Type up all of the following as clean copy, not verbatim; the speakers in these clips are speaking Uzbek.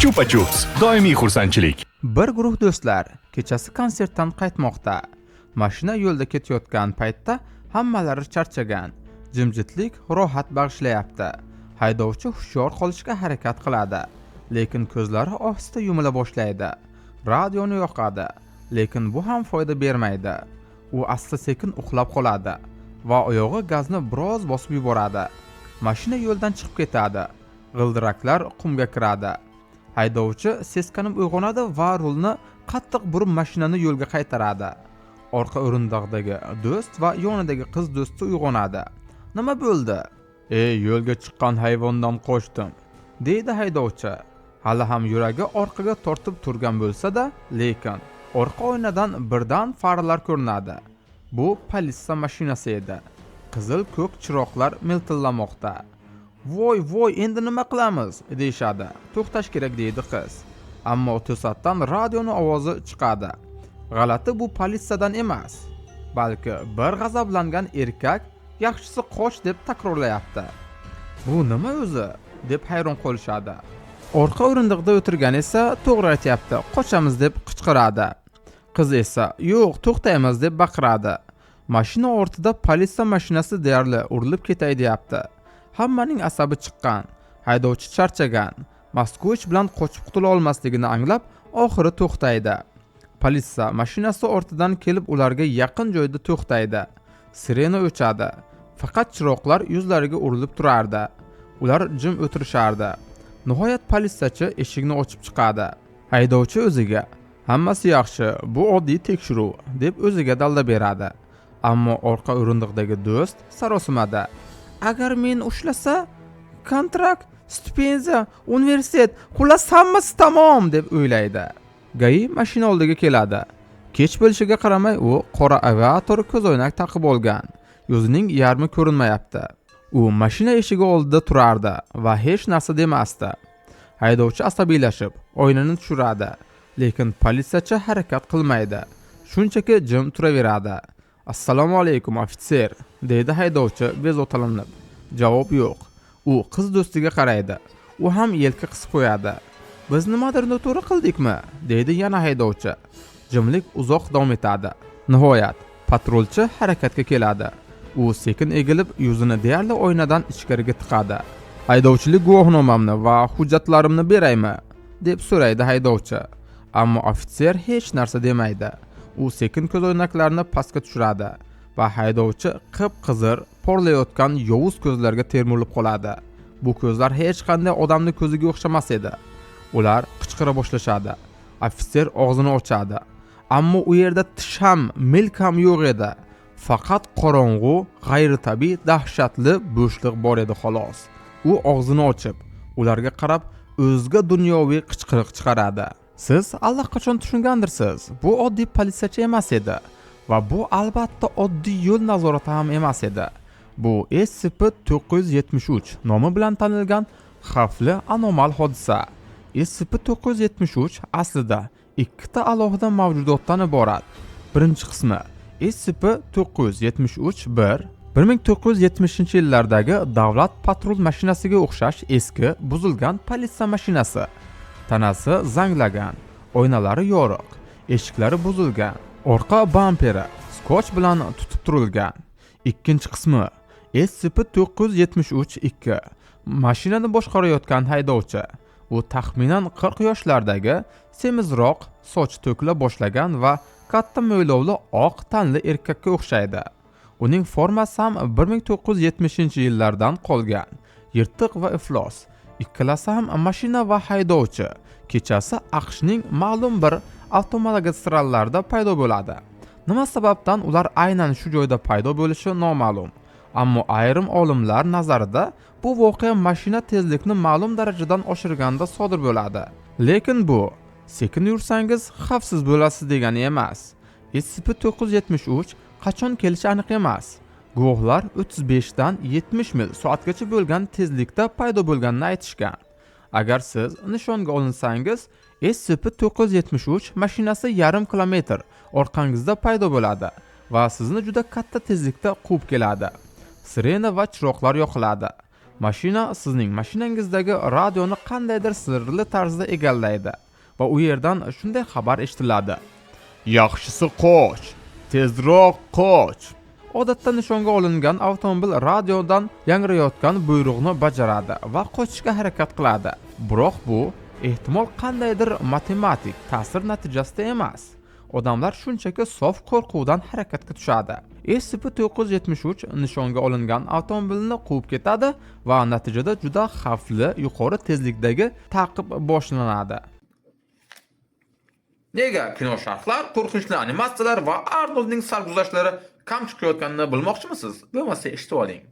Chupa-chups, doimiy xursandchilik. Bir guruh do'stlar kechasi konsertdan qaytmoqda. Mashina yo'lda ketayotgan paytda hammalari charchagan. Jimjitlik rohat bag'ishlayapti. Haydovchi hushyor qolishga harakat qiladi, lekin ko'zlari ohista yumila boshlaydi. Radioni yoqadi, lekin bu ham foyda bermaydi. U asta-sekin uxlab qoladi va oyog'i gazni biroz bosib yuboradi. Mashina yo'ldan chiqib ketadi. G'ildiraklar qumga kiradi. Haydovchi seskanib uyg'onadi va rulni qattiq burib mashinani yo'lga qaytaradi. Orqa o'rindiqdagi do'st va yonidagi qiz do'sti uyg'onadi. Nima bo'ldi? Yo'lga chiqqan hayvondan qochdim, deydi haydovchi. Hali ham yuragi orqaga tortib turgan bo'lsa-da, lekin orqa oynadan birdan farlar ko'rinadi. Bu politsiya mashinasi edi. Qizil-ko'k chiroqlar miltillamoqda. Voy, endi nima qilamiz, deyshadi. To'xtash kerak, deydi qiz. Ammo to'satdan radioni ovozi chiqadi. G'alati, bu politsiyadan emas, balki bir g'azablangan erkak yaxshisi qoch deb takrorlayapti. Bu nima o'zi, deb hayron qolishadi. Orqa o'rindiqda o'tirgan esa to'g'ri aytayapti, qochamiz deb qichqiradi. Qiz esa yo'q, to'xtaymiz deb baqiradi. Mashina ortida politsiya mashinasi deyarli urilib ketay deyapti. Hammaning asabi chiqqan. Haydovchi charchagan. Moskvich bilan qochib qutula olmasligini anglab, oxiri to'xtaydi. Politsiya mashinasi ortidan kelib ularga yaqin joyda to'xtaydi. Sirena o'chadi. Faqat chiroqlar yuzlariga urilib turardi. Ular jim o'tirishardi. Nihoyat politsiyachi eshikni ochib chiqadi. Haydovchi o'ziga hammasi yaxshi, bu oddiy tekshiruv, deb o'ziga dalda beradi. Ammo orqa o'rindiqdagi do'st sarosimada. Agar men ushlasa, kontrakt, stipendiya, universitet, xullas hammasi tamom, deb o'ylaydi. Gai mashina oldiga keladi. Kech bo'lishiga qaramay u qora aviator ko'zoynak taqib olgan. Yuzining yarmi ko'rinmayapti. U mashina eshigi oldida turardi va hech narsa demasdi. Haydovchi asabiylashib, oynani tushiradi, lekin politsiyachi harakat qilmaydi. Shunchaki jim turaveradi. Assalomu alaykum, ofitser, deydi haydovchi bezovtalanib. Javob yo'q. U qiz do'stiga qaraydi. U ham yelka qisib qo'yadi. Biz nimadir noto'g'ri qildikmi, deydi yana haydovchi. Jimlik uzoq davom etadi. Nihoyat patrulchi harakatga keladi. U sekin egilib, yuzini deyarli oynadan ichkariga tiqadi. Haydovchilik guvohnomamni va hujjatlarimni beraymi, deb so'raydi haydovchi. Ammo ofitser hech narsa demaydi. U sekin ko'zoynaklarni pastga tushiradi va haydovchi qip-qizir porlayotgan yovuz ko'zlarga termulib qoladi. Bu ko'zlar hech qanday odamning ko'ziga o'xshamas edi. Ular qichqira boshlashadi. Ofitser og'zini ochadi. Ammo u yerda tish ham, milk ham yo'q edi. Faqat qorong'u, g'ayritabiiy, dahshatli bo'shliq bor edi xolos. U og'zini ochib, ularga qarab o'zga dunyoviy qichqiriq chiqaradi. Siz allaqachon tushungandirsiz. Bu oddiy politsiyachi emas edi va bu albatta oddiy yo'l nazorati ham emas edi. Bu SCP-973 nomi bilan tanilgan xavfli anomal hodisa. SCP-973 aslida ikkita alohida mavjudotdan iborat. Birinchi qismi SCP-973-1 1970-yillardagi davlat patrul mashinasiga o'xshash eski, buzilgan politsiya mashinasi. Tanasi zanglagan, oynalari yoriq, eshiklari buzilgan, orqa bamperi skotch bilan tutib turilgan. Ikkinchi qismi SCP-973-2 mashinani boshqarayotgan haydovchi. U taxminan 40 yoshlardagi, semizroq, soch to'kila boshlagan va katta mo'ylovli oq tanli erkakka o'xshaydi. Uning formasi ham 1970-yillardan qolgan, yirtiq va iflos. Ikkalasi ham mashina va haydovchi kechasi AQShning ma'lum bir avtomagistrallarda paydo bo'ladi. Nima sababdan ular aynan shu joyda paydo bo'lishi noma'lum. Ammo ayrim olimlar nazarida bu voqea mashina tezlikni ma'lum darajadan oshirganda sodir bo'ladi. Lekin bu sekin yursangiz xavfsiz bo'lasiz degani emas. SCP-973 qachon kelishi aniq emas. Guvohlar 35 dan 70 mil soatgacha bo'lgan tezlikda paydo bo'lganini aytishgan. Agar siz nishonga olinsangiz, SCP-973 mashinasi yarim kilometr orqangizda paydo bo'ladi va sizni juda katta tezlikda quvib keladi. Sirena va chiroqlar yoqiladi. Mashina sizning mashinangizdagi radioni qandaydir sirli tarzda egallaydi va u yerdan shunday xabar eshitiladi: "Yaxshisi qoch, tezroq qoch." Odatda nishonga olingan avtomobil radiodan yangrayotgan buyruqni bajaradi va qochishga harakat qiladi. Biroq bu ehtimol qandaydir matematik ta'sir natijasida emas. Odamlar shunchaki sof qo'rquvdan harakatga tushadi. SCP-973 nishonga olingan avtomobilni quvib ketadi va natijada juda xavfli yuqori tezlikdagi ta'qib boshlanadi. Nega kinosharhlar, qo'rqinchli animatsiyalar va Arnoldning sarguzashtlari kam chiqayotganini bilmoqchimisiz? Bo'lmasa eshitib oling.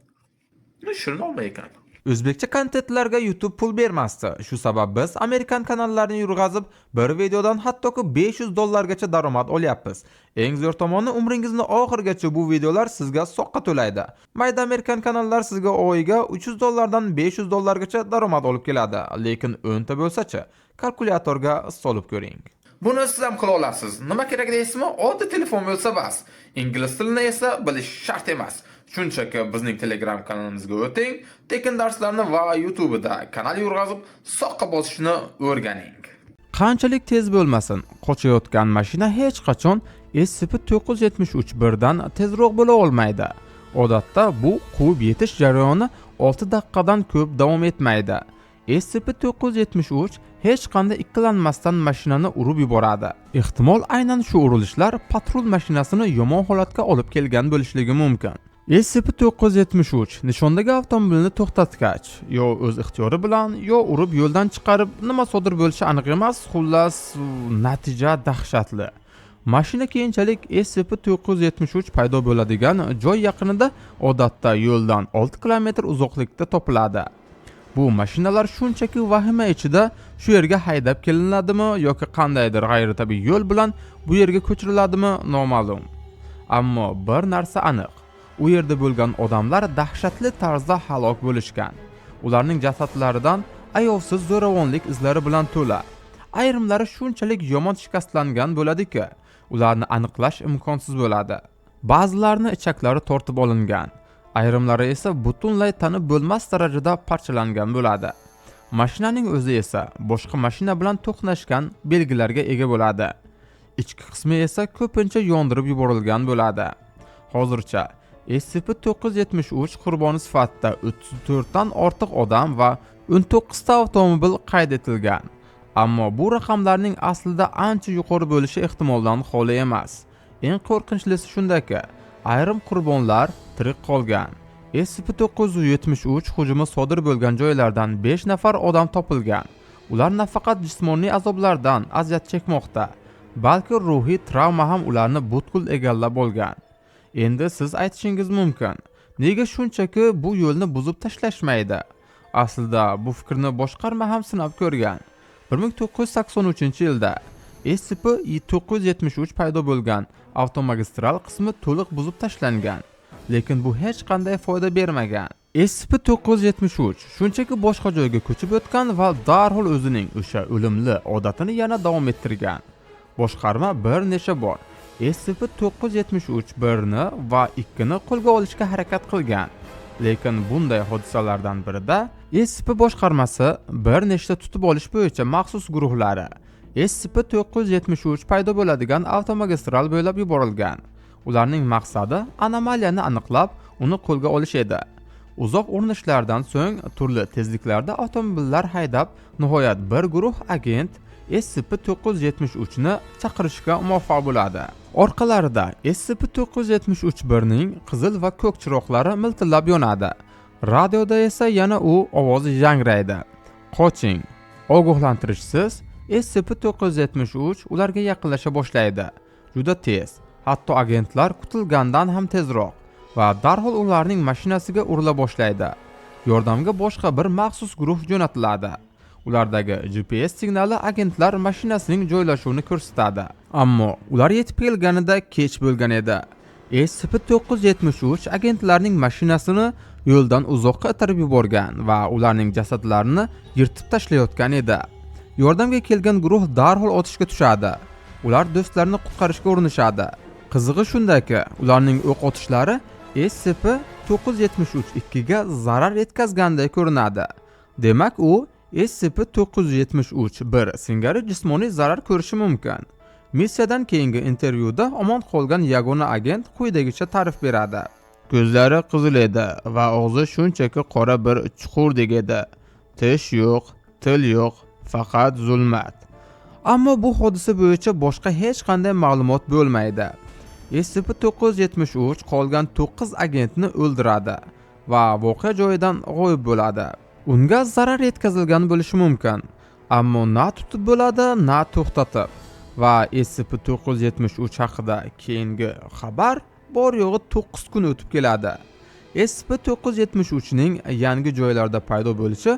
Shirin olma ekan. O'zbekcha kontentlarga YouTube pul bermasdi. Shu sabab biz Amerikan kanallarini yurg'azib, bir videodan hattoki $500 daromad olyapmiz. Eng zo'r tomoni, umringizni oxirigacha bu videolar sizga soqqa to'laydi. Mayda Amerikan kanallar sizga oyiga $300 dan $500 daromad olib keladi. Lekin 10 ta bo'lsa-chi, kalkulyatorga solib ko'ring. Buni siz ham qila olasiz. Nima kerak deysizmi? Oddiy telefon bo'lsa bas. Ingliz tilini esa bilish shart emas. Shunchaki bizning Telegram kanalimizga o'ting, tekin darslarni va YouTube'da kanal yurg'azib, soqqa bosishni o'rganing. Qanchalik tez bo'lmasin, qochayotgan mashina hech qachon SCP-973 birdan tezroq bo'la olmaydi. Odatda bu quvib yetish jarayoni 6 daqiqadan ko'p davom etmaydi. SCP-973 hech qanday ikkilanmasdan mashinani urib yuboradi. Ehtimol aynan shu urilishlar patrul mashinasini yomon holatga olib kelgan bo'lishligi mumkin. SCP-973 nishondagi avtomobilni to'xtatgach, yo o'z ixtiyori bilan, yo urib yo'ldan chiqarib, nima sodir bo'lishi aniq emas, xullas natija dahshatli. Mashina keyinchalik SCP-973 paydo bo'ladigan joy yaqinida, odatda yo'ldan 6 kilometr uzoqlikda topiladi. Bu mashinalar shunchaki vahima ichida shu yerga haydab kelinadimi yoki qandaydir g'ayritabiiy yo'l bilan bu yerga ko'chiriladimi noma'lum. Ammo bir narsa aniq. U yerda bo'lgan odamlar dahshatli tarzda halok bo'lishgan. Ularning jasadlaridan ayovsiz zo'ravonlik izlari bilan to'la. Ayrimlari shunchalik yomon shikastlangan bo'ladiki, ularni aniqlash imkonsiz bo'ladi. Ba'zilarini ichaklari tortib olingan, ayrimlari esa butunlay tanib bo'lmas darajada parchalangan bo'ladi. Mashinaning o'zi esa boshqa mashina bilan to'qnashgan belgilarga ega bo'ladi. Ichki qismi esa ko'pincha yondirib yuborilgan bo'ladi. Hozircha SCP-973 qurboni sifatida 34 dan ortiq odam va 19 ta avtomobil qayd etilgan. Ammo bu raqamlarning aslida ancha yuqori bo'lishi ehtimoldan xoli emas. Eng qo'rqinchlisi shundaki, ayrim qurbonlar tirik qolgan. SCP-973 hujumi sodir bo'lgan joylardan 5 nafar odam topilgan. Ular nafaqat jismoniy azoblardan aziyat chekmoqda, balki ruhiy travma ham ularni butkul egallab olgan. Endi siz aytishingiz mumkin, nega shunchaki bu yo'lni buzib tashlashmaydi? Aslida bu fikrni boshqarma ham sinab ko'rgan. 1983-yilda SCP-973 paydo bo'lgan avtomagistral qismi to'liq buzib tashlangan, lekin bu hech qanday foyda bermagan. SCP-973 shunchaki boshqa joyga ko'chib o'tgan va darhol o'zining o'sha o'limli odatini yana davom ettirgan. Boshqarma bir necha bor SCP-973 1 va 2 ni qo'lga olishga harakat qilgan. Lekin bunday hodisalardan birida SCP boshqarmasi bir nechta tutib olish bo'yicha maxsus guruhlari SCP-973 paydo bo'ladigan avtomagistral bo'ylab yuborilgan. Ularning maqsadi anomaliyani aniqlab, uni qo'lga olish edi. Uzoq urinishlardan so'ng turli tezliklarda avtomobillar haydab, nihoyat bir guruh agent SCP-973 ni chaqirishga muvaffaq bo'ladi. Orqalarida SCP-973 ning qizil va ko'k chiroqlari miltillab yonadi. Radioda esa yana u ovozi yangraydi. Qoching. Ogohlantirishsiz SCP-973 ularga yaqinlasha boshlaydi. Juda tez, hatto agentlar kutilgandan ham tezroq va darhol ularning mashinasiga urila boshlaydi. Yordamga boshqa bir maxsus guruh jo'natiladi. Ulardagi GPS signali agentlar mashinasining joylashuvini ko'rsatadi. Ammo ular yetib kelganida kech bo'lgan edi. SCP-973 agentlarning mashinasini yo'ldan uzoqqa itarib yuborgan va ularning jasadlarini yirtib tashlayotgan edi. Yordamga kelgan guruh darhol otishga tushadi. Ular do'stlarini qutqarishga urinishadi. Qizig'i shundaki, ularning o'q otishlari SCP-973-2 ga zarar yetkazganday ko'rinadi. Demak, u SCP-973-1 singari jismoniy zarar ko'rishi mumkin. Missiyadan keyingi intervyuda omon qolgan yagona agent quyidagicha ta'rif beradi. Ko'zlari qizil edi va og'zi shunchaki qora bir chuqurdek edi. Tish yo'q, til yo'q, faqat zulmat. Ammo bu hodisa bo'yicha boshqa hech qanday ma'lumot bo'lmaydi. SCP-973 qolgan 9 agentni o'ldiradi va voqea joyidan g'oyib bo'ladi. Unga zarar yetkazilgan bo'lishi mumkin, ammo na tutib bo'ladi, na to'xtatib. Va SCP-973 haqida keyingi xabar bor yo'g'i 9 kun o'tib keladi. SCP-973 ning yangi joylarda paydo bo'lishi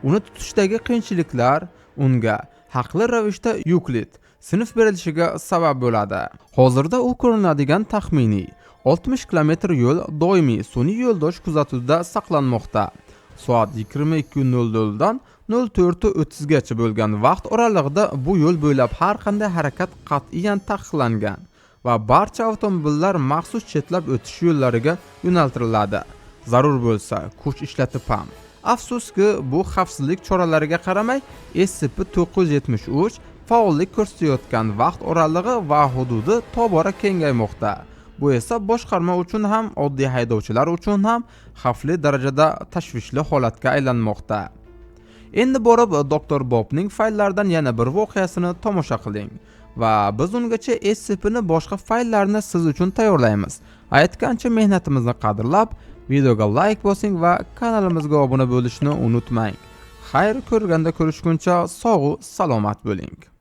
uni tutishdagi qiyinchiliklar unga haqli ravishda Yuklid sinf berilishiga sabab bo'ladi. Hozirda u ko'rinadigan taxminiy 60 km yo'l doimiy sun'iy yo'ldosh kuzatuvida saqlanmoqda. Soat 22:00 dan 04:30 gacha bo'lgan vaqt oralig'ida bu yo'l bo'ylab har qanday harakat qat'iyan taqiqlangan va barcha avtomobillar maxsus chetlab o'tish yo'llariga yo'naltiriladi. Zarur bo'lsa, kuch ishlatib ham. Afsuski, bu xavfsizlik choralariga qaramay SCP-973 faollik ko'rsatayotgan vaqt oralig'i va hududi tobora kengaymoqda. Bu esa boshqarma uchun ham, oddiy haydovchilar uchun ham xavfli darajada tashvishli holatga aylanmoqda. Endi borib Dr. Bobning fayllardan yana bir voqeasini tomosha qiling va biz ungacha SCP-ni boshqa fayllarni siz uchun tayyorlaymiz. Aytgancha mehnatimizni qadrlab, videoga like bosing va kanalimizga obuna bo'lishni unutmang. Xayr, ko'rganda ko'rishguncha sog' salomat bo'ling.